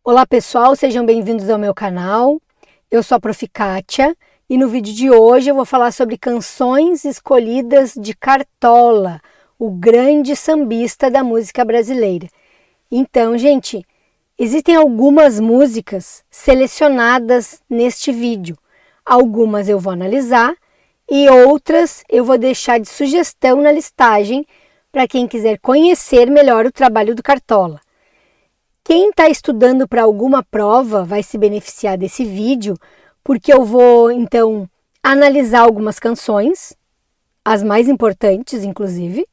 Olá pessoal, sejam bem-vindos ao meu canal. Eu sou a Prof. Kátia e no vídeo de hoje eu vou falar sobre canções escolhidas de Cartola, o grande sambista da música brasileira. Então, gente, existem algumas músicas selecionadas neste vídeo. Algumas eu vou analisar e outras eu vou deixar de sugestão na listagem para quem quiser conhecer melhor o trabalho do Cartola. Quem está estudando para alguma prova vai se beneficiar desse vídeo, porque eu vou, então, analisar algumas canções, as mais importantes, inclusive,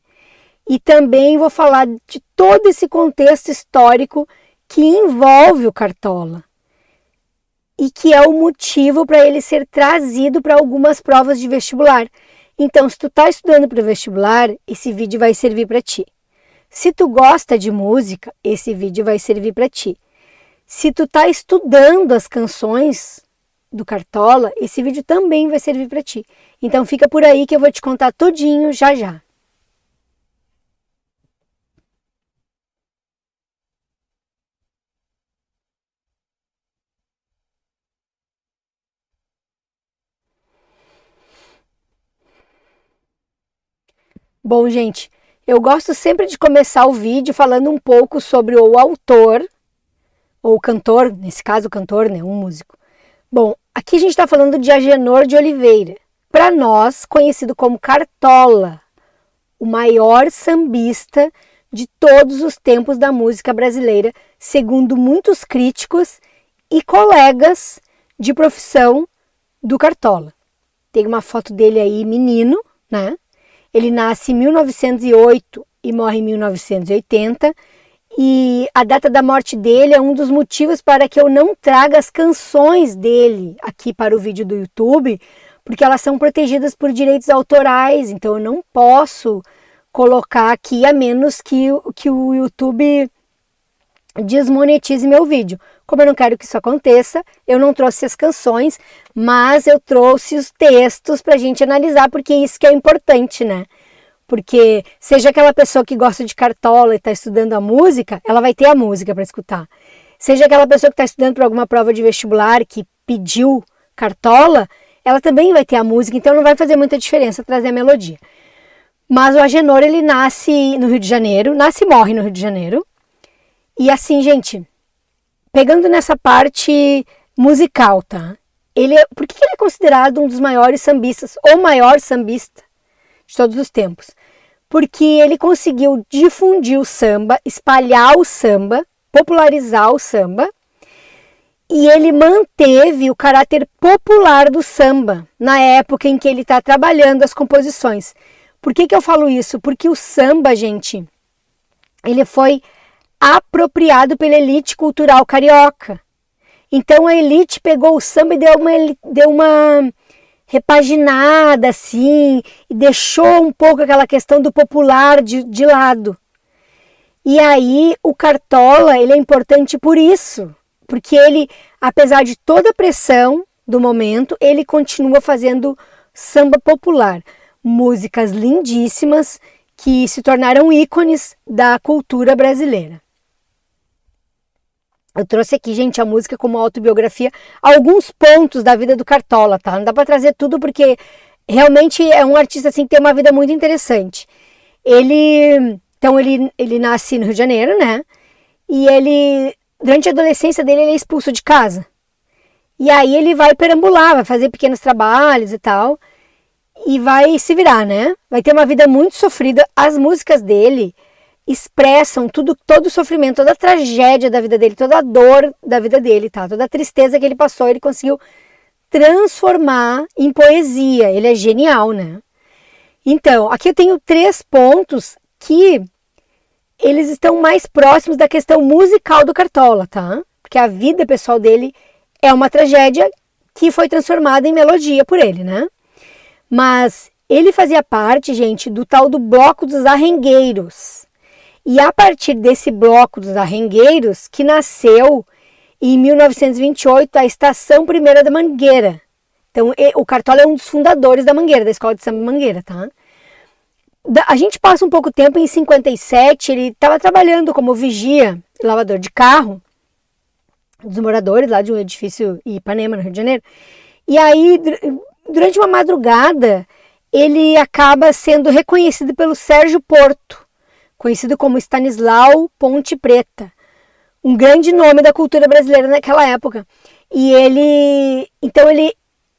e também vou falar de todo esse contexto histórico que envolve o Cartola e que é o motivo para ele ser trazido para algumas provas de vestibular. Então, se tu está estudando para o vestibular, esse vídeo vai servir para ti. Se tu gosta de música, esse vídeo vai servir para ti. Se tu tá estudando as canções do Cartola, esse vídeo também vai servir para ti. Então fica por aí que eu vou te contar tudinho já já. Bom, gente, eu gosto sempre de começar o vídeo falando um pouco sobre o autor, ou o cantor, nesse caso o cantor, né, um músico. Bom, aqui a gente está falando de Agenor de Oliveira, para nós conhecido como Cartola, o maior sambista de todos os tempos da música brasileira, segundo muitos críticos e colegas de profissão do Cartola. Tem uma foto dele aí, menino, né? Ele nasce em 1908 e morre em 1980. E a data da morte dele é um dos motivos para que eu não traga as canções dele aqui para o vídeo do YouTube, porque elas são protegidas por direitos autorais, então eu não posso colocar aqui a menos que o YouTube desmonetize meu vídeo. Como eu não quero que isso aconteça, eu não trouxe as canções, mas eu trouxe os textos para a gente analisar, porque isso que é importante, né? Porque seja aquela pessoa que gosta de Cartola e está estudando a música, ela vai ter a música para escutar. Seja aquela pessoa que está estudando para alguma prova de vestibular que pediu Cartola, ela também vai ter a música, então não vai fazer muita diferença trazer a melodia. Mas o Agenor, ele nasce no Rio de Janeiro, nasce e morre no Rio de Janeiro. E assim, gente, pegando nessa parte musical, tá? Por que ele é considerado um dos maiores sambistas, ou maior sambista de todos os tempos? Porque ele conseguiu difundir o samba, espalhar o samba, popularizar o samba, e ele manteve o caráter popular do samba na época em que ele está trabalhando as composições. Por que eu falo isso? Porque o samba, gente, ele foi apropriado pela elite cultural carioca. Então a elite pegou o samba e deu uma repaginada assim, e deixou um pouco aquela questão do popular de lado. E aí o Cartola, ele é importante por isso, porque ele, apesar de toda a pressão do momento, ele continua fazendo samba popular, músicas lindíssimas que se tornaram ícones da cultura brasileira. Eu trouxe aqui, gente, a música como autobiografia, alguns pontos da vida do Cartola, tá? Não dá para trazer tudo porque realmente é um artista assim que tem uma vida muito interessante. Então ele nasce no Rio de Janeiro, né? E ele, durante a adolescência dele, ele é expulso de casa. E aí ele vai perambular, vai fazer pequenos trabalhos e tal, e vai se virar, né? Vai ter uma vida muito sofrida. As músicas dele expressam todo o sofrimento, toda a tragédia da vida dele, toda a dor da vida dele, tá? Toda a tristeza que ele passou, ele conseguiu transformar em poesia. Ele é genial, né? Então, aqui eu tenho 3 pontos que eles estão mais próximos da questão musical do Cartola, tá? Porque a vida pessoal dele é uma tragédia que foi transformada em melodia por ele, né? Mas ele fazia parte, gente, do tal do Bloco dos Arrengueiros. E a partir desse bloco dos arrengueiros, que nasceu em 1928, a Estação Primeira da Mangueira. Então, o Cartola é um dos fundadores da Mangueira, da Escola de Samba Mangueira, tá? A gente passa um pouco tempo, em 57, ele estava trabalhando como vigia, lavador de carro, dos moradores lá de um edifício em Ipanema, no Rio de Janeiro. E aí, durante uma madrugada, ele acaba sendo reconhecido pelo Sérgio Porto, conhecido como Stanislau Ponte Preta, um grande nome da cultura brasileira naquela época. E ele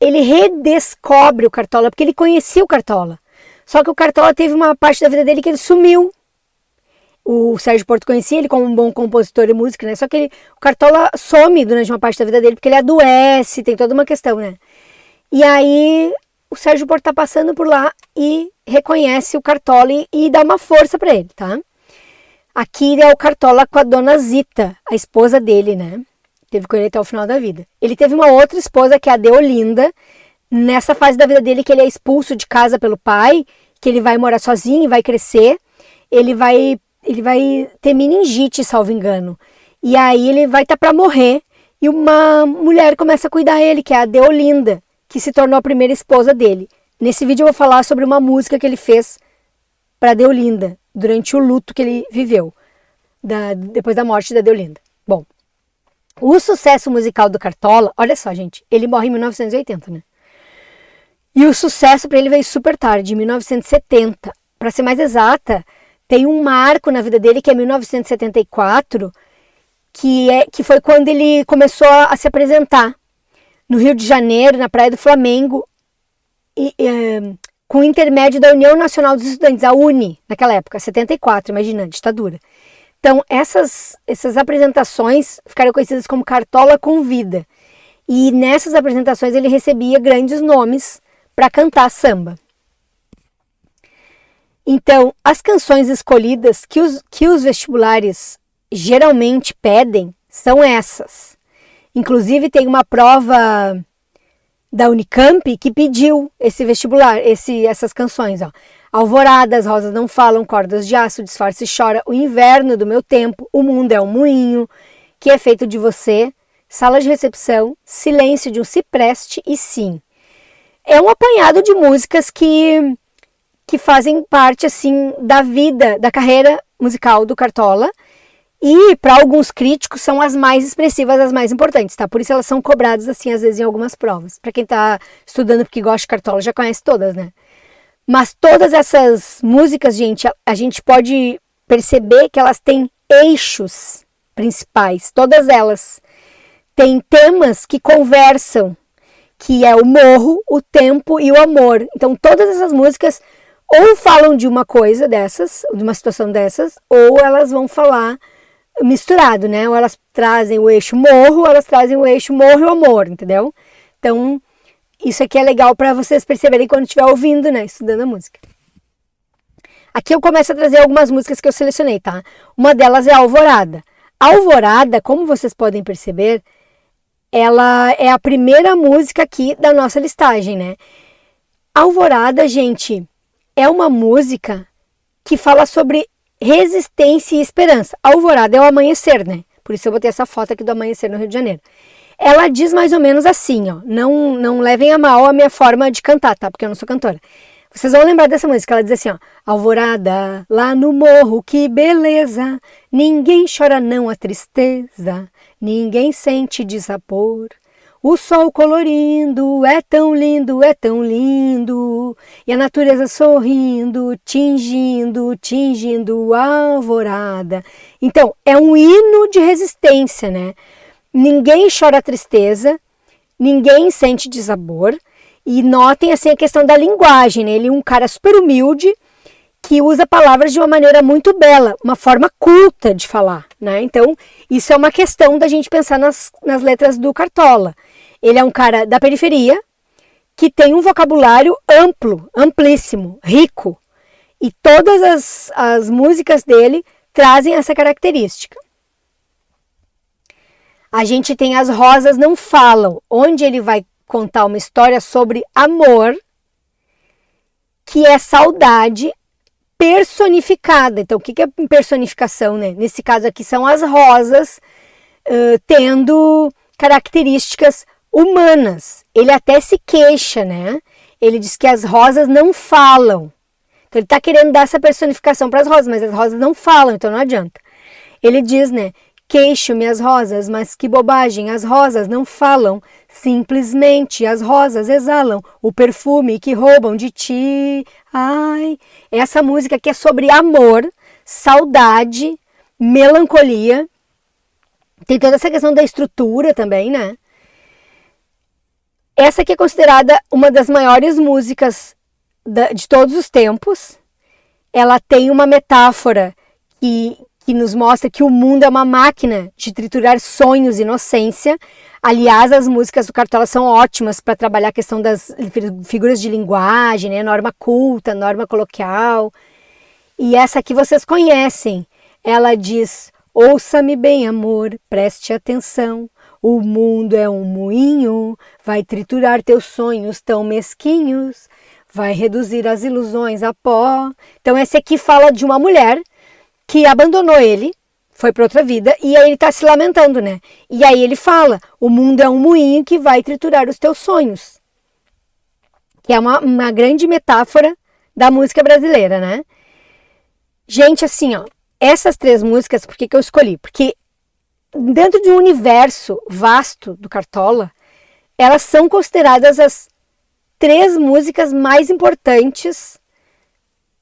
redescobre o Cartola, porque ele conhecia o Cartola. Só que o Cartola teve uma parte da vida dele que ele sumiu. O Sérgio Porto conhecia ele como um bom compositor e músico, né? Só que o Cartola some durante uma parte da vida dele, porque ele adoece, tem toda uma questão, né? E aí o Sérgio Porto tá passando por lá e reconhece o Cartola e dá uma força para ele, tá? Aqui é o Cartola com a dona Zita, a esposa dele, né? Teve com ele até o final da vida. Ele teve uma outra esposa, que é a Deolinda, nessa fase da vida dele que ele é expulso de casa pelo pai, que ele vai morar sozinho, vai crescer, ele vai ter meningite, salvo engano. E aí ele vai estar para morrer e uma mulher começa a cuidar dele, que é a Deolinda, que se tornou a primeira esposa dele. Nesse vídeo eu vou falar sobre uma música que ele fez para Deolinda, durante o luto que ele viveu, depois da morte da Deolinda. Bom, o sucesso musical do Cartola, olha só, gente, ele morre em 1980, né? E o sucesso para ele veio super tarde, em 1970. Para ser mais exata, tem um marco na vida dele, que é 1974, que foi quando ele começou a se apresentar no Rio de Janeiro, na Praia do Flamengo, com o intermédio da União Nacional dos Estudantes, a UNE, naquela época, 74, imagina, ditadura. Então, essas apresentações ficaram conhecidas como Cartola Convida. E nessas apresentações ele recebia grandes nomes para cantar samba. Então, as canções escolhidas que os vestibulares geralmente pedem são essas. Inclusive, tem uma prova da Unicamp que pediu esse vestibular, essas canções, ó. Alvorada, as rosas não falam, cordas de aço, disfarce chora, o inverno do meu tempo, o mundo é um moinho, que é feito de você, sala de recepção, silêncio de um cipreste e sim. É um apanhado de músicas que fazem parte, assim, da vida, da carreira musical do Cartola, e para alguns críticos são as mais expressivas, as mais importantes, tá? Por isso elas são cobradas, assim, às vezes em algumas provas. Para quem tá estudando porque gosta de Cartola já conhece todas, né? Mas todas essas músicas, gente, a gente pode perceber que elas têm eixos principais, todas elas. Tem temas que conversam, que é o morro, o tempo e o amor. Então todas essas músicas ou falam de uma coisa dessas, de uma situação dessas, ou elas vão falar misturado, né? Ou elas trazem o eixo morro, ou elas trazem o eixo morro e o amor, entendeu? Então, isso aqui é legal para vocês perceberem quando estiver ouvindo, né? Estudando a música. Aqui eu começo a trazer algumas músicas que eu selecionei, tá? Uma delas é Alvorada. Alvorada, como vocês podem perceber, ela é a primeira música aqui da nossa listagem, né? Alvorada, gente, é uma música que fala sobre resistência e esperança. Alvorada é o amanhecer, né? Por isso eu botei essa foto aqui do amanhecer no Rio de Janeiro. Ela diz mais ou menos assim, ó. Não levem a mal a minha forma de cantar, tá? Porque eu não sou cantora. Vocês vão lembrar dessa música. Ela diz assim, ó. Alvorada, lá no morro, que beleza. Ninguém chora não a tristeza. Ninguém sente desapor. O sol colorindo é tão lindo, é tão lindo. E a natureza sorrindo, tingindo a alvorada. Então, é um hino de resistência, né? Ninguém chora tristeza, ninguém sente desabor. E notem assim a questão da linguagem, né? Ele é um cara super humilde que usa palavras de uma maneira muito bela, uma forma culta de falar, né? Então, isso é uma questão da gente pensar nas letras do Cartola. Ele é um cara da periferia que tem um vocabulário amplo, amplíssimo, rico. E todas as músicas dele trazem essa característica. A gente tem As Rosas Não Falam, onde ele vai contar uma história sobre amor, que é saudade personificada. Então, o que é personificação, né? Nesse caso aqui são as rosas tendo características humanas. Ele até se queixa, né? Ele diz que as rosas não falam. Então, ele está querendo dar essa personificação para as rosas, mas as rosas não falam, então não adianta. Ele diz, né, queixo-me as rosas, mas que bobagem, as rosas não falam, simplesmente as rosas exalam o perfume que roubam de ti. Ai, essa música que é sobre amor, saudade, melancolia, tem toda essa questão da estrutura também, né? Essa aqui é considerada uma das maiores músicas de todos os tempos. Ela tem uma metáfora que nos mostra que o mundo é uma máquina de triturar sonhos e inocência. Aliás, as músicas do Cartola são ótimas para trabalhar a questão das figuras de linguagem, né? Norma culta, norma coloquial. E essa aqui vocês conhecem. Ela diz: ouça-me bem, amor, preste atenção. O mundo é um moinho, vai triturar teus sonhos tão mesquinhos, vai reduzir as ilusões a pó. Então esse aqui fala de uma mulher que abandonou ele, foi para outra vida, e aí ele está se lamentando, né? E aí ele fala: o mundo é um moinho que vai triturar os teus sonhos. Que é uma grande metáfora da música brasileira, né? Gente, assim, ó, essas 3 músicas, por que eu escolhi? Porque dentro de um universo vasto do Cartola, elas são consideradas as 3 músicas mais importantes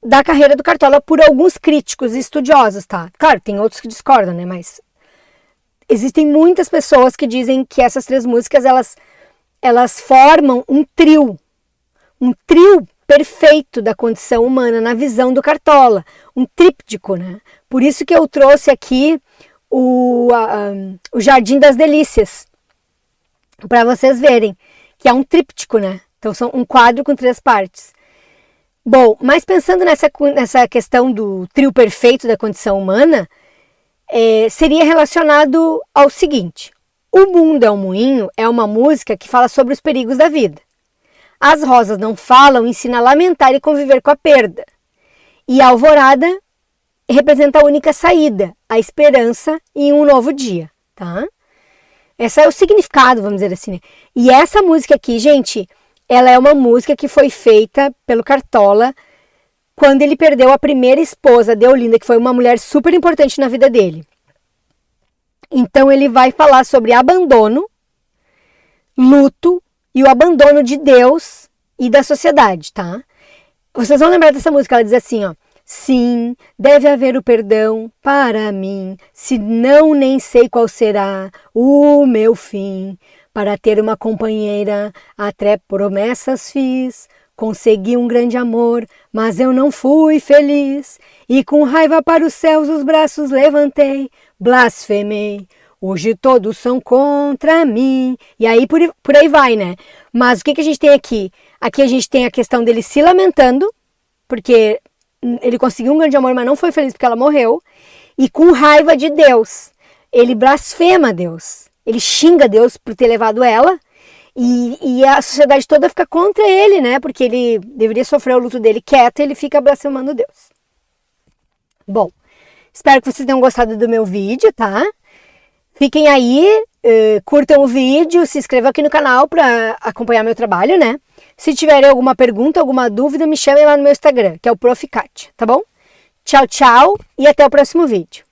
da carreira do Cartola por alguns críticos e estudiosos, tá? Claro, tem outros que discordam, né? Mas existem muitas pessoas que dizem que essas 3 músicas, elas formam um trio perfeito da condição humana na visão do Cartola, um tríptico, né? Por isso que eu trouxe aqui o Jardim das Delícias, para vocês verem, que é um tríptico, né? Então são um quadro com 3 partes. Bom, mas pensando nessa questão do trio perfeito da condição humana, seria relacionado ao seguinte: O Mundo é um Moinho é uma música que fala sobre os perigos da vida. As Rosas Não Falam ensina a lamentar e conviver com a perda. E a Alvorada representa a única saída, a esperança em um novo dia, tá? Esse é o significado, vamos dizer assim, né? E essa música aqui, gente, ela é uma música que foi feita pelo Cartola quando ele perdeu a primeira esposa, Deolinda, que foi uma mulher super importante na vida dele. Então ele vai falar sobre abandono, luto e o abandono de Deus e da sociedade, tá? Vocês vão lembrar dessa música, ela diz assim, ó: sim, deve haver o perdão para mim, se não nem sei qual será o meu fim. Para ter uma companheira, até promessas fiz, consegui um grande amor, mas eu não fui feliz. E com raiva para os céus os braços levantei, blasfemei. Hoje todos são contra mim. E aí por aí vai, né? Mas o que a gente tem aqui? Aqui a gente tem a questão dele se lamentando, porque ele conseguiu um grande amor, mas não foi feliz porque ela morreu. E com raiva de Deus, ele blasfema Deus. Ele xinga Deus por ter levado ela, e a sociedade toda fica contra ele, né? Porque ele deveria sofrer o luto dele quieto, e ele fica blasfemando Deus. Bom, espero que vocês tenham gostado do meu vídeo, tá? Fiquem aí, curtam o vídeo, se inscrevam aqui no canal para acompanhar meu trabalho, né? Se tiverem alguma pergunta, alguma dúvida, me chamem lá no meu Instagram, que é o Prof. Kátia, tá bom? Tchau, tchau e até o próximo vídeo.